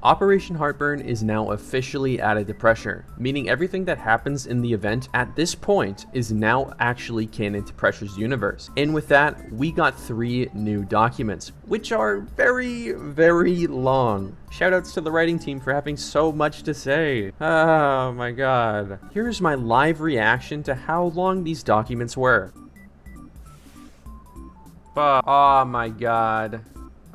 Operation Heartburn is now officially added to Pressure, meaning everything that happens in the event at this point is now actually canon to Pressure's universe. And with that, we got 3 new documents, which are very, very long. Shoutouts to the writing team for having so much to say. Oh my god. Here's my live reaction to how long these documents were. Oh my god.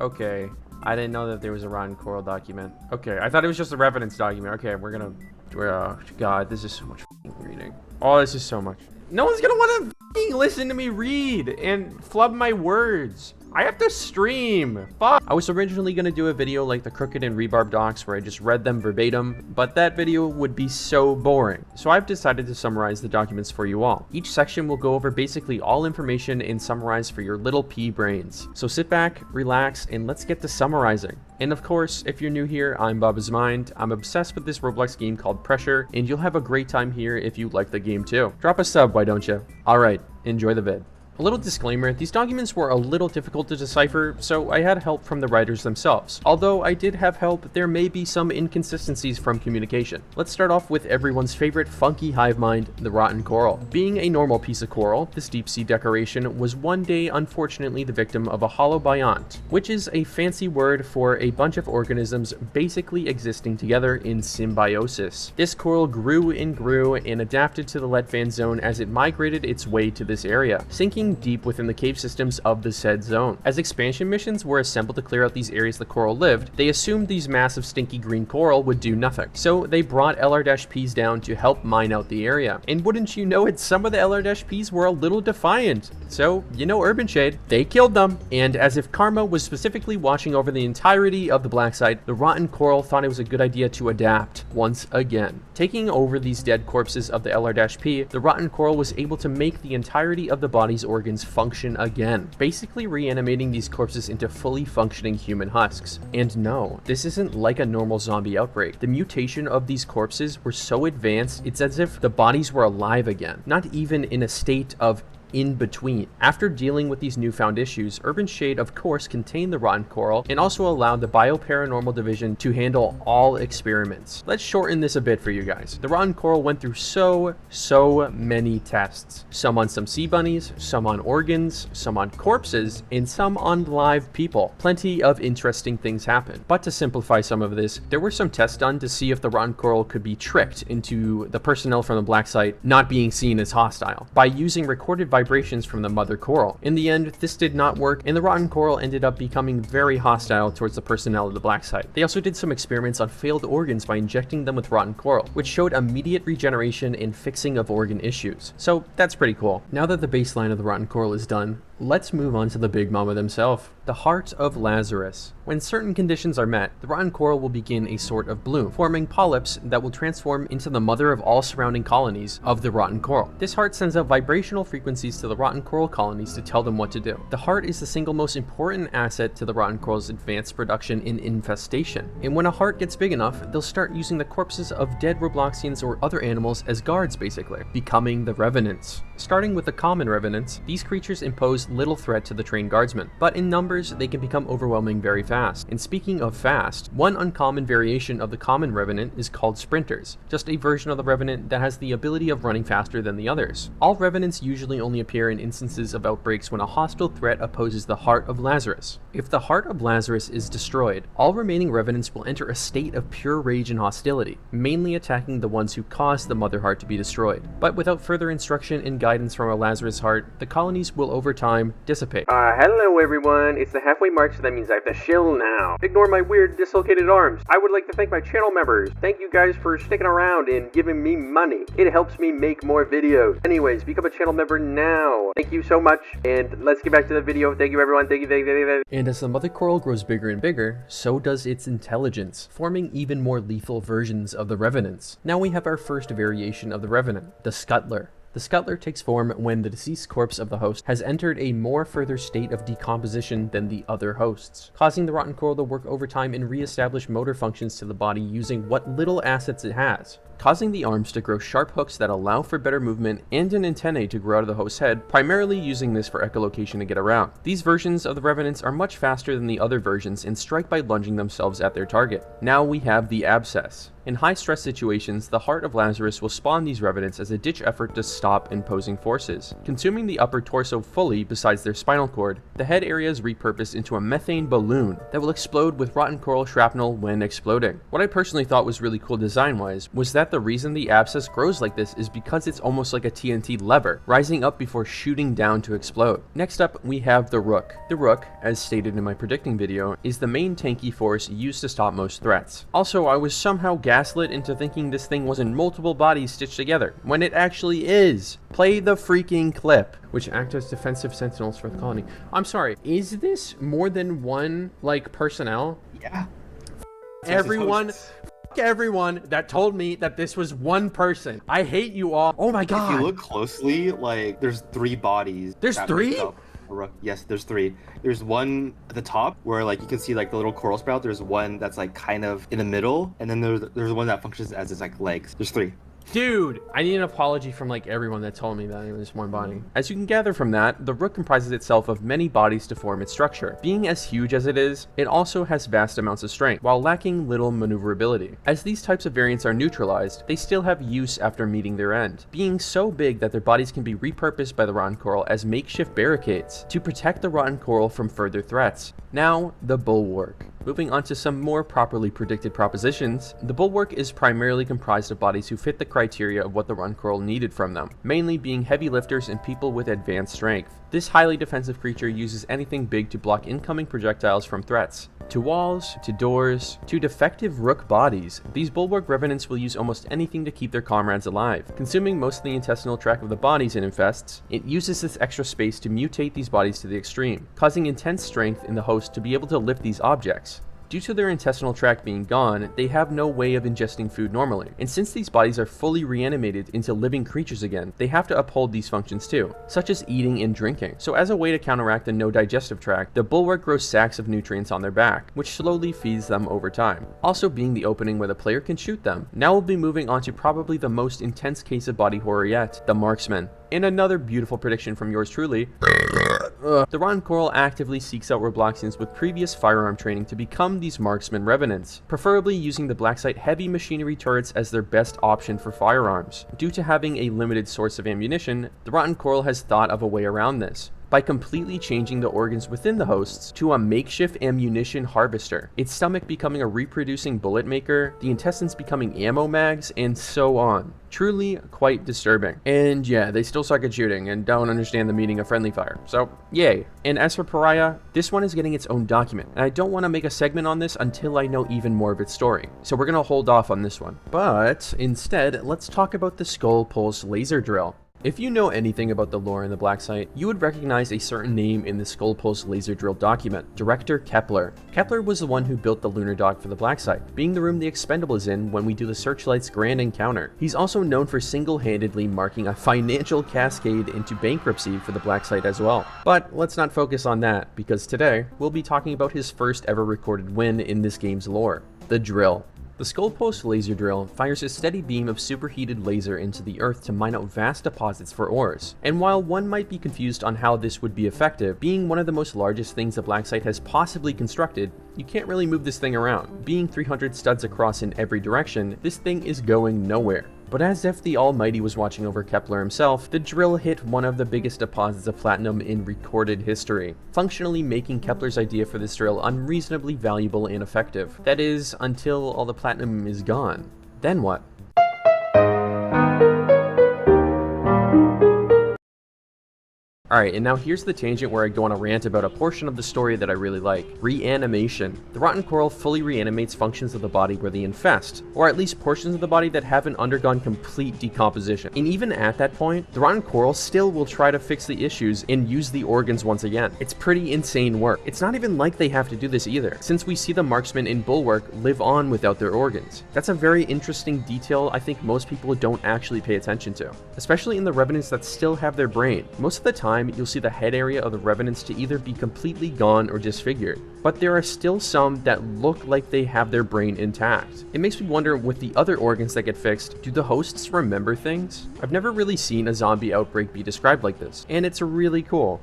Okay. I didn't know that there was a rotten coral document. Okay, I thought it was just a revenants document. Okay, oh god, this is so much reading. Oh, this is so much. No one's gonna want to listen to me read and flub my words. I have to stream. Fuck. I was originally going to do a video like the Crooked and Rebarb docs where I just read them verbatim, but that video would be so boring. So I've decided to summarize the documents for you all. Each section will go over basically all information and summarize for your little pea brains. So sit back, relax, and let's get to summarizing. And of course, if you're new here, I'm babasmind. I'm obsessed with this Roblox game called Pressure, and you'll have a great time here if you like the game too. Drop a sub, why don't you? Alright, enjoy the vid. A little disclaimer, these documents were a little difficult to decipher, so I had help from the writers themselves. Although I did have help, there may be some inconsistencies from communication. Let's start off with everyone's favorite funky hive mind, the rotten coral. Being a normal piece of coral, this deep sea decoration was one day unfortunately the victim of a holobiont, which is a fancy word for a bunch of organisms basically existing together in symbiosis. This coral grew and adapted to the Letvan zone as it migrated its way to this area, sinking deep within the cave systems of the said zone. As expansion missions were assembled to clear out these areas the coral lived, they assumed these massive stinky green coral would do nothing. So they brought LR-Ps down to help mine out the area. And wouldn't you know it, some of the LR-Ps were a little defiant. So, you know Urban Shade, they killed them. And as if karma was specifically watching over the entirety of the black site, the rotten coral thought it was a good idea to adapt once again. Taking over these dead corpses of the LR-P, the rotten coral was able to make the entirety of the body's organs function again, basically reanimating these corpses into fully functioning human husks. And no, this isn't like a normal zombie outbreak. The mutation of these corpses were so advanced, it's as if the bodies were alive again, not even in a state of in between. After dealing with these newfound issues, Urban Shade of course contained the rotten coral and also allowed the bioparanormal division to handle all experiments. Let's shorten this a bit for you guys. The rotten coral went through so many tests. Some on some sea bunnies, some on organs, some on corpses, and some on live people. Plenty of interesting things happened. But to simplify some of this, there were some tests done to see if the rotten coral could be tricked into the personnel from the black site not being seen as hostile by using recorded vibrations from the mother coral. In the end, this did not work, and the rotten coral ended up becoming very hostile towards the personnel of the black site. They also did some experiments on failed organs by injecting them with rotten coral, which showed immediate regeneration and fixing of organ issues. So that's pretty cool. Now that the baseline of the rotten coral is done, let's move on to the big mama themselves, the heart of Lazarus. When certain conditions are met, the rotten coral will begin a sort of bloom, forming polyps that will transform into the mother of all surrounding colonies of the rotten coral. This heart sends out vibrational frequencies to the rotten coral colonies to tell them what to do. The heart is the single most important asset to the rotten coral's advanced production in infestation. And when a heart gets big enough, they'll start using the corpses of dead Robloxians or other animals as guards basically, becoming the revenants. Starting with the common revenants, these creatures impose little threat to the trained guardsmen, but in numbers they can become overwhelming very fast. And speaking of fast, one uncommon variation of the common revenant is called sprinters, just a version of the revenant that has the ability of running faster than the others. All revenants usually only appear in instances of outbreaks when a hostile threat opposes the heart of Lazarus. If the heart of Lazarus is destroyed, all remaining revenants will enter a state of pure rage and hostility, mainly attacking the ones who caused the mother heart to be destroyed. But without further instruction and guidance from a Lazarus heart, the colonies will over time dissipate. Hello everyone, it's the halfway mark, so that means I have to chill now. Ignore my weird dislocated arms. I would like to thank my channel members. Thank you guys for sticking around and giving me money. It helps me make more videos. Anyways, become a channel member now. Thank you so much, and let's get back to the video. Thank you everyone, thank you. And as the mother coral grows bigger and bigger, so does its intelligence, forming even more lethal versions of the revenants. Now we have our first variation of the revenant, the Scuttler. The Scuttler takes form when the deceased corpse of the host has entered a more further state of decomposition than the other hosts, causing the rotten coral to work overtime and re-establish motor functions to the body using what little assets it has, causing the arms to grow sharp hooks that allow for better movement and an antennae to grow out of the host's head, primarily using this for echolocation to get around. These versions of the revenants are much faster than the other versions and strike by lunging themselves at their target. Now we have the abscess. In high-stress situations, the heart of Lazarus will spawn these revenants as a ditch effort to stop imposing forces. Consuming the upper torso fully besides their spinal cord, the head area is repurposed into a methane balloon that will explode with rotten coral shrapnel when exploding. What I personally thought was really cool design-wise was that the reason the abscess grows like this is because it's almost like a TNT lever, rising up before shooting down to explode. Next up, we have the Rook. The Rook, as stated in my predicting video, is the main tanky force used to stop most threats. Also, I was somehow gaslit into thinking this thing wasn't multiple bodies stitched together, when it actually is. Play the freaking clip. Which act as defensive sentinels for the colony. I'm sorry, is this more than one, like, personnel? Yeah. Everyone that told me that this was one person. I hate you all. Oh my god. If you look closely, like, there's 3 bodies. There's 3? Yes, there's 3. There's one at the top where, like, you can see, like, the little coral sprout. There's one that's, like, kind of in the middle, and then there's one that functions as its, like, legs. There's 3. Dude, I need an apology from like everyone that told me that it was one body. As you can gather from that, the Rook comprises itself of many bodies to form its structure. Being as huge as it is, it also has vast amounts of strength, while lacking little maneuverability. As these types of variants are neutralized, they still have use after meeting their end, being so big that their bodies can be repurposed by the rotten coral as makeshift barricades to protect the rotten coral from further threats. Now, the Bullwark. Moving on to some more properly predicted propositions, the Bullwark is primarily comprised of bodies who fit the criteria of what the rotten coral needed from them, mainly being heavy lifters and people with advanced strength. This highly defensive creature uses anything big to block incoming projectiles from threats. To walls, to doors, to defective Rook bodies, these Bullwark revenants will use almost anything to keep their comrades alive. Consuming most of the intestinal tract of the bodies it infests, it uses this extra space to mutate these bodies to the extreme, causing intense strength in the host to be able to lift these objects. Due to their intestinal tract being gone, they have no way of ingesting food normally, and since these bodies are fully reanimated into living creatures again, they have to uphold these functions too, such as eating and drinking. So as a way to counteract the no digestive tract, the Bullwark grows sacks of nutrients on their back, which slowly feeds them over time, also being the opening where the player can shoot them. Now we'll be moving on to probably the most intense case of body horror yet, the Marksman. In another beautiful prediction from yours truly, the rotten coral actively seeks out Robloxians with previous firearm training to become these Marksman revenants, preferably using the blacksite heavy machinery turrets as their best option for firearms. Due to having a limited source of ammunition, the rotten coral has thought of a way around this, by completely changing the organs within the hosts to a makeshift ammunition harvester, its stomach becoming a reproducing bullet maker, the intestines becoming ammo mags, and so on. Truly quite disturbing. And yeah, they still suck at shooting and don't understand the meaning of friendly fire, so yay. And as for Pariah, this one is getting its own document, and I don't want to make a segment on this until I know even more of its story, so we're gonna hold off on this one. But instead, let's talk about the Skull Pulse laser drill. If you know anything about the lore in the Black Site, you would recognize a certain name in the Skull Pulse laser drill document, Director Kepler. Kepler was the one who built the lunar dock for the Black Site, being the room the Expendable is in when we do the Searchlight's grand encounter. He's also known for single-handedly marking a financial cascade into bankruptcy for the Black Site as well. But let's not focus on that, because today, we'll be talking about his first ever recorded win in this game's lore, the drill. The Skull Pulse laser drill fires a steady beam of superheated laser into the earth to mine out vast deposits for ores. And while one might be confused on how this would be effective, being one of the most largest things the Black Site has possibly constructed, you can't really move this thing around. Being 300 studs across in every direction, this thing is going nowhere. But as if the Almighty was watching over Kepler himself, the drill hit one of the biggest deposits of platinum in recorded history, functionally making Kepler's idea for this drill unreasonably valuable and effective. That is, until all the platinum is gone. Then what? Alright, and now here's the tangent where I go on a rant about a portion of the story that I really like. Reanimation. The rotten coral fully reanimates functions of the body where they infest, or at least portions of the body that haven't undergone complete decomposition. And even at that point, the rotten coral still will try to fix the issues and use the organs once again. It's pretty insane work. It's not even like they have to do this either, since we see the Marksman in Bullwark live on without their organs. That's a very interesting detail I think most people don't actually pay attention to, especially in the revenants that still have their brain. Most of the time, you'll see the head area of the revenants to either be completely gone or disfigured, but there are still some that look like they have their brain intact. It makes me wonder, with the other organs that get fixed, do the hosts remember things? I've never really seen a zombie outbreak be described like this, and it's really cool.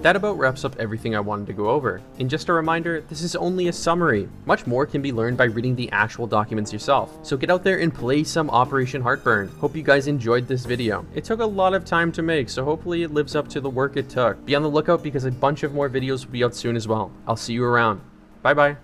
That about wraps up everything I wanted to go over. And just a reminder, this is only a summary. Much more can be learned by reading the actual documents yourself. So get out there and play some Operation Heartburn. Hope you guys enjoyed this video. It took a lot of time to make, so hopefully it lives up to the work it took. Be on the lookout because a bunch of more videos will be out soon as well. I'll see you around. Bye bye.